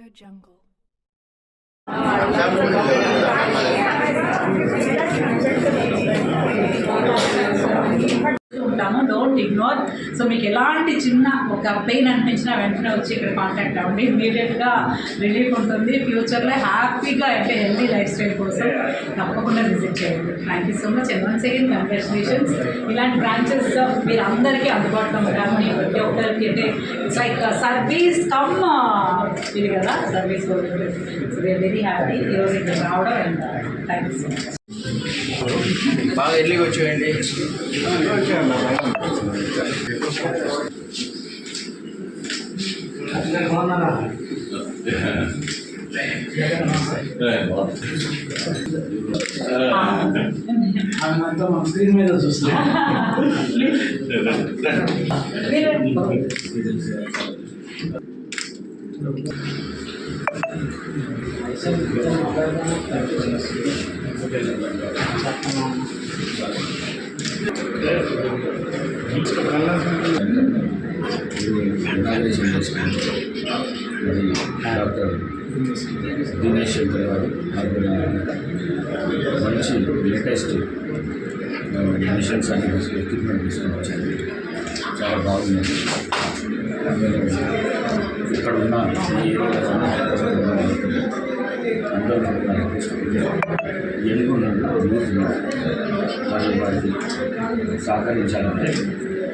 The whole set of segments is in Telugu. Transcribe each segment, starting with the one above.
AudioJungle. ఉంటాము, డోంట్ ఇగ్నోర్. సో మీకు ఎలాంటి చిన్న ఒక పెయిన్ అనిపించినా వెంటనే వచ్చి ఇక్కడ కాంటాక్ట్ అవ్వండి. ఇమీడియట్గా రిలీఫ్ ఉంటుంది. ఫ్యూచర్లో హ్యాపీగా అంటే హెల్తీ లైఫ్ స్టైల్ కోసం తప్పకుండా విజిట్ చేయండి. Thank you so much and once again congratulations. ఇలాంటి బ్రాంచెస్ మీరు అందరికీ అందుబాటులో ఉండాలని ప్రతి ఒక్కరికి అంటే ఇట్స్ లైక్ సర్వీస్ కమ్ ఇది కదా service oriented. So we are very happy ఈరోజు ఇక్కడ రావడం and thank you so much. బాగా ఎర్లీగా వచ్చేయండి. స్క్రీన్ మీద చూస్తాం. డాక్టర్ దినేష్ శంకర్ గారు మంచి లేటెస్ట్ మిషన్స్ అన్ని ఎక్విప్మెంట్ తీసుకొని వచ్చారు. చాలా బాగుంది. ఇక్కడ ఉన్న ఈ ఏరియాలో అందరూ ఎన్నుకున్నాడు యూత్ మరియు వారికి సహకరించాలంటే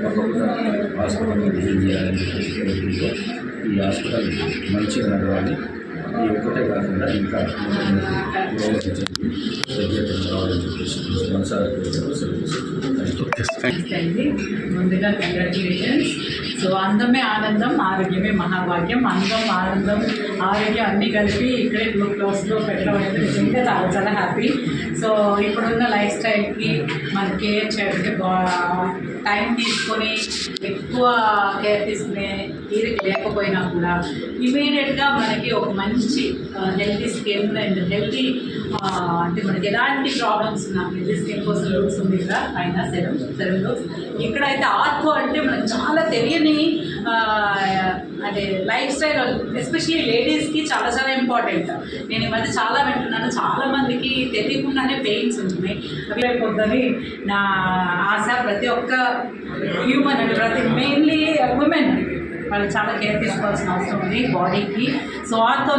తప్పకుండా హాస్పిటల్ని విజిట్ చేయాలని ఈ హాస్పిటల్ మంచిగా నడవాలి. ఈ ఒక్కటే కాకుండా ఇంకా ముందుగా కంగ్రాచులేషన్స్. సో అందమే ఆనందం, ఆరోగ్యమే మహాభాగ్యం. అందం, ఆనందం, ఆరోగ్యం అన్నీ కలిపి ఇక్కడే గ్లూకోజ్లో పెట్టడం అనేది నిజంగా చాలా చాలా హ్యాపీ. సో ఇప్పుడున్న లైఫ్ స్టైల్కి మన కేర్ చేయడానికి టైం తీసుకొని ఎక్కువ కేర్ తీసుకునే తీరిక లేకపోయినా కూడా ఇమీడియట్గా మనకి ఒక మంచి హెల్తీ స్కిన్ అండ్ హెల్తీ అంటే మనకి ఎలాంటి ప్రాబ్లమ్స్ ఉన్నా హెల్తీ స్కిన్ కోసం రూట్స్ ఉంది కదా పైన సెరమ్ రూట్స్. ఇక్కడైతే ఆర్థో అంటే మనకు చాలా తెలియని అంటే లైఫ్ స్టైల్ ఎస్పెషలీ లేడీస్కి చాలా చాలా ఇంపార్టెంట్. నేను ఈ మధ్య చాలా వింటున్నాను, చాలామందికి తెలియకుండానే పెయిన్స్ ఉంటున్నాయి. అవి అయిపోద్దని నా ఆశ. ప్రతి ఒక్క హ్యూమన్ అంటే ప్రతి మెయిన్లీ ఉమెన్ వాళ్ళు చాలా కేర్ తీసుకోవాల్సిన అవసరం ఉంది బాడీకి. So ortho